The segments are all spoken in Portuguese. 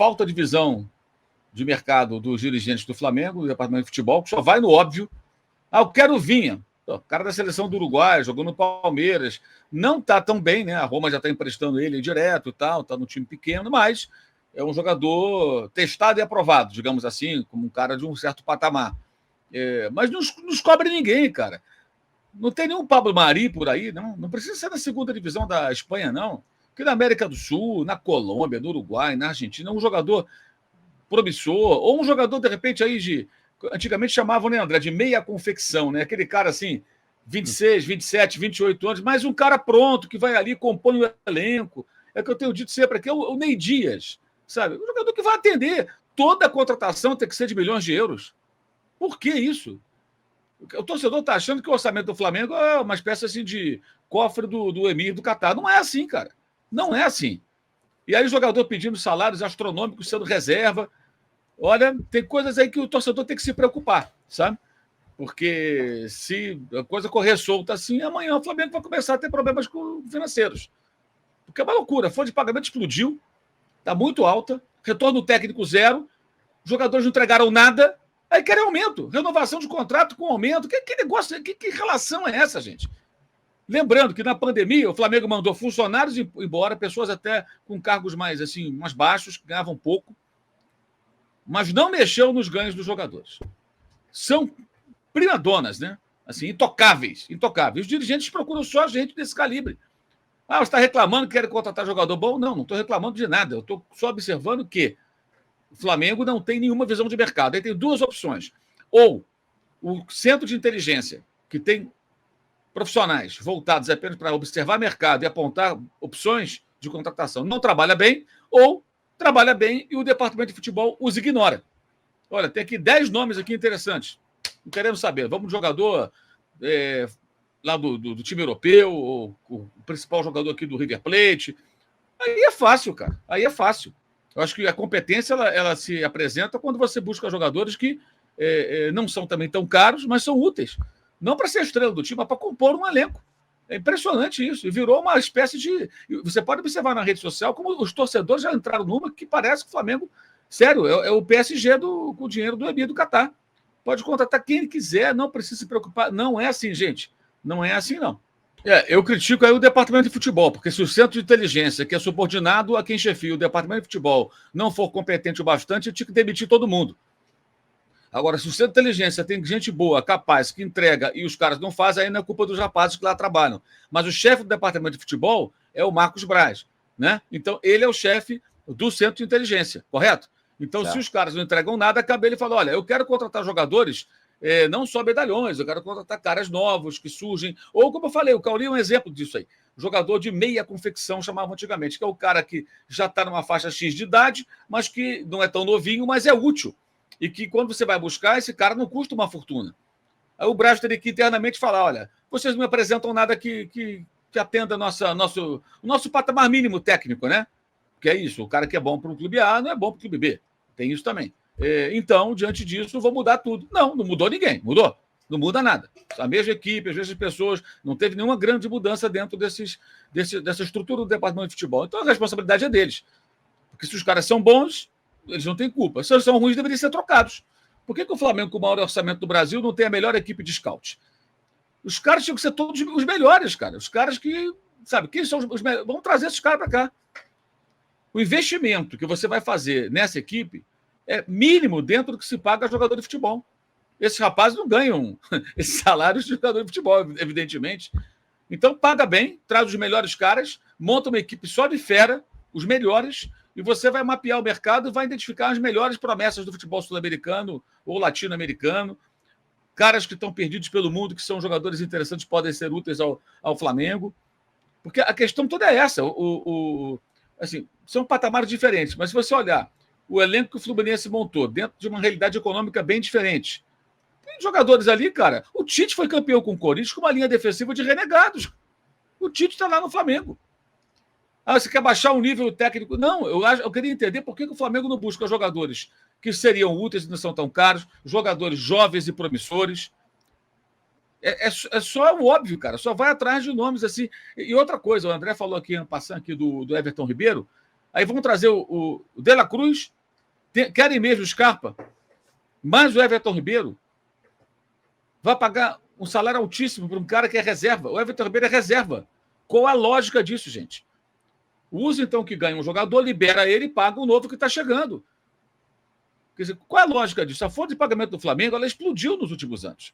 falta de visão de mercado dos dirigentes do Flamengo, do departamento de futebol, que só vai no óbvio. Eu quero o Vinha. O cara da seleção do Uruguai, jogou no Palmeiras. Não está tão bem, né? A Roma já está emprestando ele direto e tal, está no time pequeno, mas é um jogador testado e aprovado, digamos assim, como um cara de um certo patamar. Mas não cobre ninguém, cara. Não tem nenhum Pablo Mari por aí, não. Não precisa ser na segunda divisão da Espanha, não. Porque na América do Sul, na Colômbia, no Uruguai, na Argentina, é um jogador promissor, ou um jogador, de repente, aí de. Antigamente chamavam, né, André, de meia confecção, né? Aquele cara assim, 26, 27, 28 anos, mas um cara pronto, que vai ali, compõe o elenco. É o que eu tenho dito sempre aqui, é o Ney Dias, sabe? Um jogador que vai atender. Toda a contratação tem que ser de milhões de euros. Por que isso? O torcedor está achando que o orçamento do Flamengo é uma espécie assim de cofre do Emir do Catar. Não é assim, cara. Não é assim. E aí o jogador pedindo salários astronômicos, sendo reserva. Olha, tem coisas aí que o torcedor tem que se preocupar, sabe? Porque se a coisa correr solta assim, amanhã o Flamengo vai começar a ter problemas financeiros. Porque é uma loucura. A folha de pagamento explodiu, está muito alta, retorno técnico zero, os jogadores não entregaram nada, aí querem aumento, renovação de contrato com aumento. Que negócio, que relação é essa, gente? Lembrando que na pandemia o Flamengo mandou funcionários embora, pessoas até com cargos mais, assim, mais baixos, que ganhavam pouco, mas não mexeu nos ganhos dos jogadores. São primadonas, né? Assim, intocáveis. Os dirigentes procuram só gente desse calibre. Você está reclamando que quer contratar jogador bom? Não estou reclamando de nada. Eu estou só observando que o Flamengo não tem nenhuma visão de mercado. Aí tem duas opções. Ou o centro de inteligência, que tem profissionais voltados apenas para observar mercado e apontar opções de contratação, não trabalha bem, ou trabalha bem e o departamento de futebol os ignora. Olha, tem aqui 10 nomes aqui interessantes. Não queremos saber. Vamos de jogador lá do time europeu, ou o principal jogador aqui do River Plate. Aí é fácil, cara. Aí é fácil. Eu acho que a competência ela se apresenta quando você busca jogadores que não são também tão caros, mas são úteis. Não para ser estrela do time, mas para compor um elenco. É impressionante isso. E virou uma espécie de... Você pode observar na rede social como os torcedores já entraram numa que parece que o Flamengo... Sério, é o PSG com o dinheiro do Emir do Catar. Pode contratar quem ele quiser, não precisa se preocupar. Não é assim, gente. Não é assim, não. Eu critico aí o departamento de futebol, porque se o centro de inteligência, que é subordinado a quem chefia o departamento de futebol, não for competente o bastante, eu tinha que demitir todo mundo. Agora, se o centro de inteligência tem gente boa, capaz, que entrega e os caras não fazem, aí não é culpa dos rapazes que lá trabalham. Mas o chefe do departamento de futebol é o Marcos Braz, né? Então, ele é o chefe do centro de inteligência, correto? Então, certo. Se os caras não entregam nada, cabe ele falar, olha, eu quero contratar jogadores, não só medalhões, eu quero contratar caras novos que surgem. Ou, como eu falei, o Caulinho é um exemplo disso aí. Jogador de meia confecção, chamavam antigamente, que é o cara que já está numa faixa X de idade, mas que não é tão novinho, mas é útil. E que, quando você vai buscar, esse cara não custa uma fortuna. Aí o Braz teria que internamente falar, olha, vocês não me apresentam nada que atenda o nosso patamar mínimo técnico, né? Que é isso, o cara que é bom para o clube A não é bom para o clube B. Tem isso também. Então, diante disso, vou mudar tudo. Não mudou ninguém. Mudou? Não muda nada. A mesma equipe, as mesmas pessoas, não teve nenhuma grande mudança dentro dessa estrutura do departamento de futebol. Então, a responsabilidade é deles. Porque se os caras são bons, eles não têm culpa. Se eles são ruins, deveriam ser trocados. Por que o Flamengo, com o maior orçamento do Brasil, não tem a melhor equipe de scout? Os caras tinham que ser todos os melhores, cara. Os caras que, sabe, quem são os melhores? Vamos trazer esses caras para cá. O investimento que você vai fazer nessa equipe é mínimo dentro do que se paga a jogador de futebol. Esses rapazes não ganham esses salários de jogador de futebol, evidentemente. Então, paga bem, traz os melhores caras, monta uma equipe só de fera, os melhores, e você vai mapear o mercado e vai identificar as melhores promessas do futebol sul-americano ou latino-americano, caras que estão perdidos pelo mundo, que são jogadores interessantes, podem ser úteis ao Flamengo. Porque a questão toda é essa. Assim, são patamares diferentes, mas se você olhar o elenco que o Fluminense montou dentro de uma realidade econômica bem diferente, tem jogadores ali, cara. O Tite foi campeão com o Corinthians com uma linha defensiva de renegados. O Tite está lá no Flamengo. Você quer baixar o nível técnico? Não, eu queria entender por que o Flamengo não busca jogadores que seriam úteis e não são tão caros, jogadores jovens e promissores. É só o óbvio, cara. Só vai atrás de nomes assim. E outra coisa, o André falou aqui, passando aqui do Everton Ribeiro. Aí vão trazer o De La Cruz, querem mesmo o Scarpa, mas o Everton Ribeiro vai pagar um salário altíssimo para um cara que é reserva. O Everton Ribeiro é reserva. Qual a lógica disso, gente? Usa, então, que ganha um jogador, libera ele e paga o novo que está chegando. Quer dizer, qual é a lógica disso? A folha de pagamento do Flamengo ela explodiu nos últimos anos.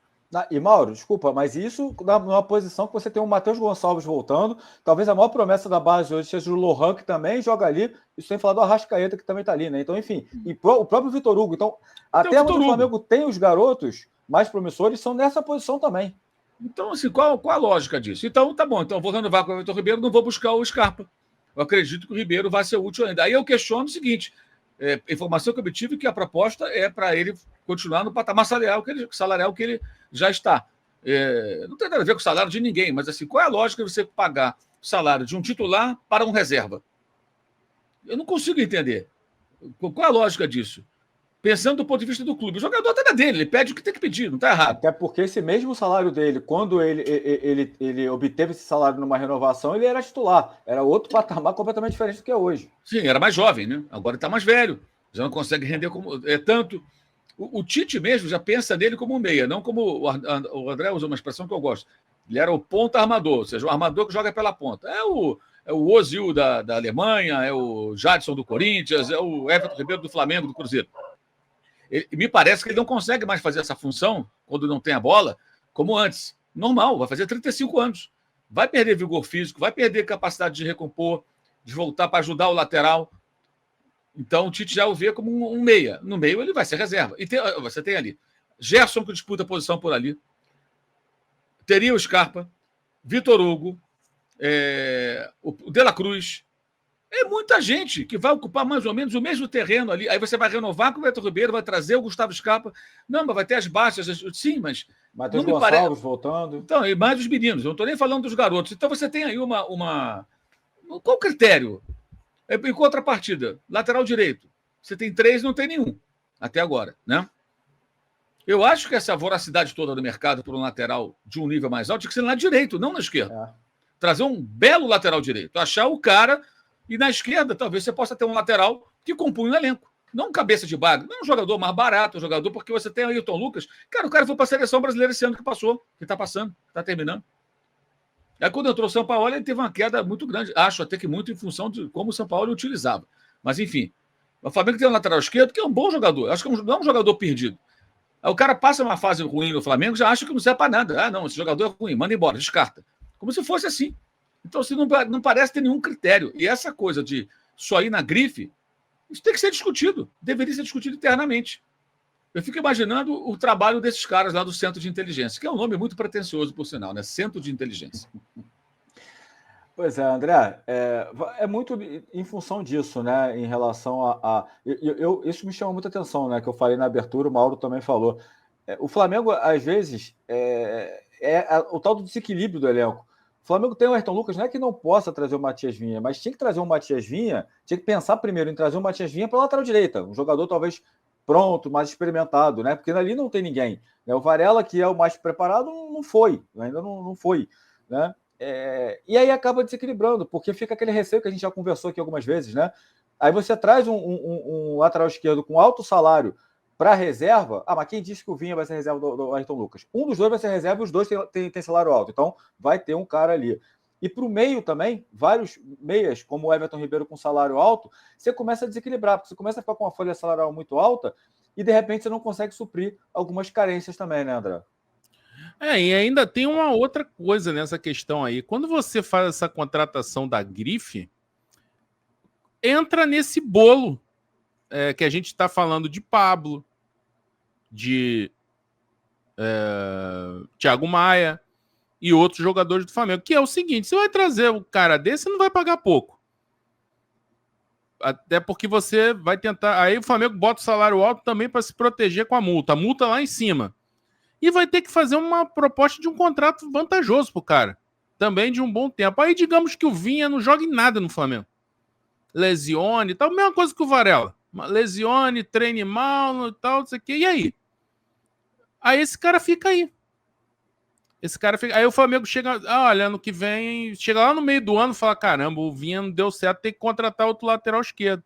E, Mauro, desculpa, mas isso numa posição que você tem o Matheus Gonçalves voltando, talvez a maior promessa da base hoje seja o Lohan, que também joga ali, isso sem falar do Arrascaeta, que também está ali, né? Então, enfim, e o próprio Vitor Hugo. Então, até onde o Flamengo tem os garotos mais promissores, são nessa posição também. Então, assim, qual a lógica disso? Então, tá bom, então eu vou renovar com o Everton Ribeiro, não vou buscar o Scarpa. Eu acredito que o Ribeiro vai ser útil ainda. Aí eu questiono o seguinte, informação que eu obtive que a proposta é para ele continuar no patamar salarial que ele já está. Não tem nada a ver com o salário de ninguém, mas assim, qual é a lógica de você pagar o salário de um titular para um reserva? Eu não consigo entender. Qual é a lógica disso? Pensando do ponto de vista do clube. O jogador está dele, ele pede o que tem que pedir, não está errado. Até porque esse mesmo salário dele, quando ele obteve esse salário numa renovação, ele era titular. Era outro patamar completamente diferente do que é hoje. Sim, era mais jovem, né? Agora está mais velho, já não consegue render como tanto. O Tite mesmo já pensa nele como um meia, não como o André usou uma expressão que eu gosto. Ele era o ponta armador, ou seja, o armador que joga pela ponta. É o Ozil da Alemanha, é o Jadson do Corinthians, é o Everton Ribeiro do Flamengo, do Cruzeiro. Me parece que ele não consegue mais fazer essa função, quando não tem a bola, como antes. Normal, vai fazer 35 anos. Vai perder vigor físico, vai perder capacidade de recompor, de voltar para ajudar o lateral. Então, o Tite já o vê como um meia. No meio, ele vai ser reserva. E você tem ali Gerson, que disputa a posição por ali. Teria o Scarpa, Vitor Hugo, o De La Cruz. É muita gente que vai ocupar mais ou menos o mesmo terreno ali. Aí você vai renovar com o Everton Ribeiro, vai trazer o Gustavo Scarpa. Não, mas vai ter as baixas. Sim, mas... Matheus Gonçalves voltando. Então, e mais os meninos. Eu não estou nem falando dos garotos. Então, você tem aí uma... Qual o critério? Em contrapartida, lateral direito. Você tem 3, não tem nenhum. Até agora, né? Eu acho que essa voracidade toda do mercado por um lateral de um nível mais alto tinha que ser na direita, não na esquerda. Trazer um belo lateral direito. Achar o cara... E na esquerda, talvez você possa ter um lateral que compõe um elenco. Não um cabeça de bagre, não um jogador mais barato, um jogador, porque você tem o Ayrton Lucas. Cara, o cara foi para a seleção brasileira esse ano que passou, que está passando, está terminando. Aí quando entrou o São Paulo, ele teve uma queda muito grande. Acho até que muito em função de como o São Paulo utilizava. Mas, enfim, o Flamengo tem um lateral esquerdo que é um bom jogador. Acho que não é um jogador perdido. Aí o cara passa uma fase ruim no Flamengo, já acha que não serve para nada. Ah, não, esse jogador é ruim, manda embora, descarta. Como se fosse assim. Então, assim, não parece ter nenhum critério. E essa coisa de só ir na grife, isso tem que ser discutido. Deveria ser discutido internamente. Eu fico imaginando o trabalho desses caras lá do Centro de Inteligência, que é um nome muito pretensioso, por sinal, né? Centro de Inteligência. Pois é, André, é muito em função disso, né? Em relação isso me chama muita atenção, né? Que eu falei na abertura, o Mauro também falou. O Flamengo, às vezes, o tal do desequilíbrio do elenco. O Flamengo tem o Ayrton Lucas, não é que não possa trazer o Matias Vinha, mas tinha que trazer o Matias Vinha, tinha que pensar primeiro em trazer o Matias Vinha para a lateral direita, um jogador talvez pronto, mais experimentado, né? Porque ali não tem ninguém. Né? O Varela, que é o mais preparado, não foi, ainda não foi, né? E aí acaba desequilibrando, porque fica aquele receio que a gente já conversou aqui algumas vezes, né? Aí você traz um lateral esquerdo com alto salário para reserva. Mas quem disse que o Vinha vai ser reserva do Ayrton Lucas? Um dos dois vai ser reserva e os dois têm salário alto. Então, vai ter um cara ali. E para o meio também, vários meias, como o Everton Ribeiro com salário alto, você começa a desequilibrar, porque você começa a ficar com uma folha salarial muito alta e, de repente, você não consegue suprir algumas carências também, né, André? E ainda tem uma outra coisa nessa questão aí. Quando você faz essa contratação da grife, entra nesse bolo que a gente está falando de Pablo, de Thiago Maia e outros jogadores do Flamengo, que é o seguinte, você vai trazer um cara desse, você não vai pagar pouco. Até porque você vai tentar... Aí o Flamengo bota o salário alto também para se proteger com a multa lá em cima. E vai ter que fazer uma proposta de um contrato vantajoso pro cara. Também de um bom tempo. Aí digamos que o Vinha não joga em nada no Flamengo. Lesione e tal, mesma coisa que o Varela. Lesione, treine mal e tal, não sei o quê. E aí? Aí esse cara fica aí. Esse cara fica... Aí o Flamengo chega, olha, ano que vem, chega lá no meio do ano e fala, caramba, o Vinha não deu certo, tem que contratar outro lateral esquerdo.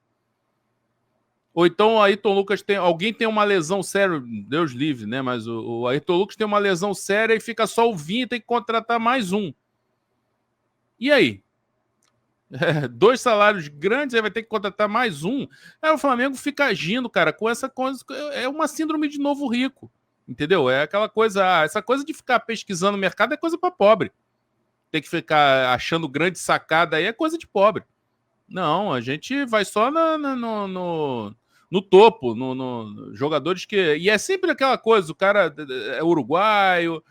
Ou então o Ayrton Lucas alguém tem uma lesão séria, Deus livre, né? Mas o Ayrton Lucas tem uma lesão séria e fica só o Vinha, tem que contratar mais um. E aí? 2 salários grandes, aí vai ter que contratar mais um. Aí o Flamengo fica agindo, cara, com essa coisa. É uma síndrome de novo rico. Entendeu? É aquela coisa. Essa coisa de ficar pesquisando o mercado é coisa para pobre. Tem que ficar achando grande sacada aí é coisa de pobre. Não, a gente vai só no topo, jogadores que. E é sempre aquela coisa: o cara é uruguaio,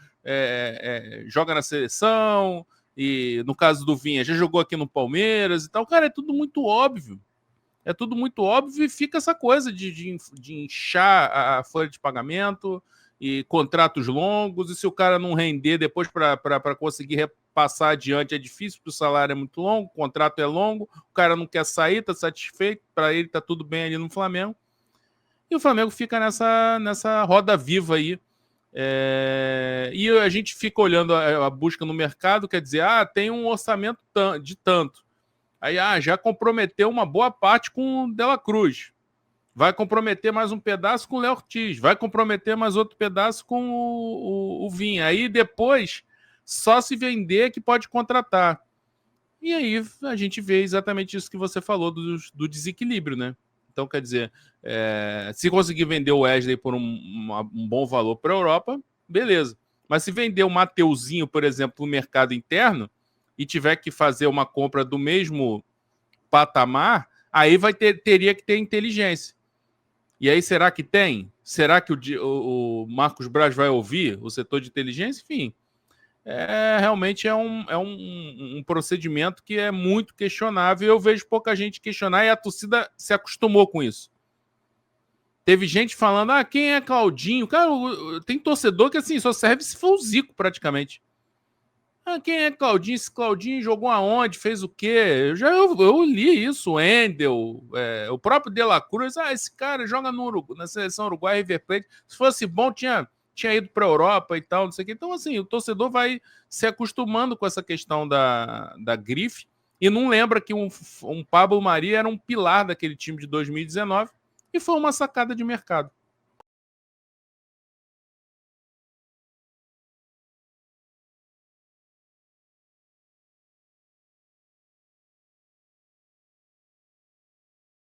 joga na seleção. E no caso do Vinha, já jogou aqui no Palmeiras e tal. Cara, é tudo muito óbvio. É tudo muito óbvio e fica essa coisa de inchar a folha de pagamento e contratos longos. E se o cara não render depois para conseguir repassar adiante é difícil, porque o salário é muito longo, o contrato é longo, o cara não quer sair, tá satisfeito, para ele tá tudo bem ali no Flamengo. E o Flamengo fica nessa roda viva aí. E a gente fica olhando a busca no mercado, quer dizer, tem um orçamento de tanto. Aí já comprometeu uma boa parte com o Dela Cruz. Vai comprometer mais um pedaço com o Léo Ortiz. Vai comprometer mais outro pedaço com o Vinha. Aí depois, só se vender que pode contratar. E aí a gente vê exatamente isso que você falou do desequilíbrio, né? Então, quer dizer, se conseguir vender o Wesley por um bom valor para a Europa, beleza. Mas se vender o Mateuzinho, por exemplo, no mercado interno e tiver que fazer uma compra do mesmo patamar, aí teria que ter inteligência. E aí, será que tem? Será que o Marcos Braz vai ouvir o setor de inteligência? Enfim, realmente é um procedimento que é muito questionável. Eu vejo pouca gente questionar e a torcida se acostumou com isso. Teve gente falando, quem é Claudinho? Cara, tem torcedor que assim só serve se for o Zico, praticamente. Quem é Claudinho? Esse Claudinho jogou aonde? Fez o quê? Eu li isso, o Endel, o próprio De La Cruz. Esse cara joga na seleção uruguaia, River Plate. Se fosse bom, tinha ido para a Europa e tal, não sei o quê. Então, assim, o torcedor vai se acostumando com essa questão da grife e não lembra que um Pablo Mari era um pilar daquele time de 2019 e foi uma sacada de mercado.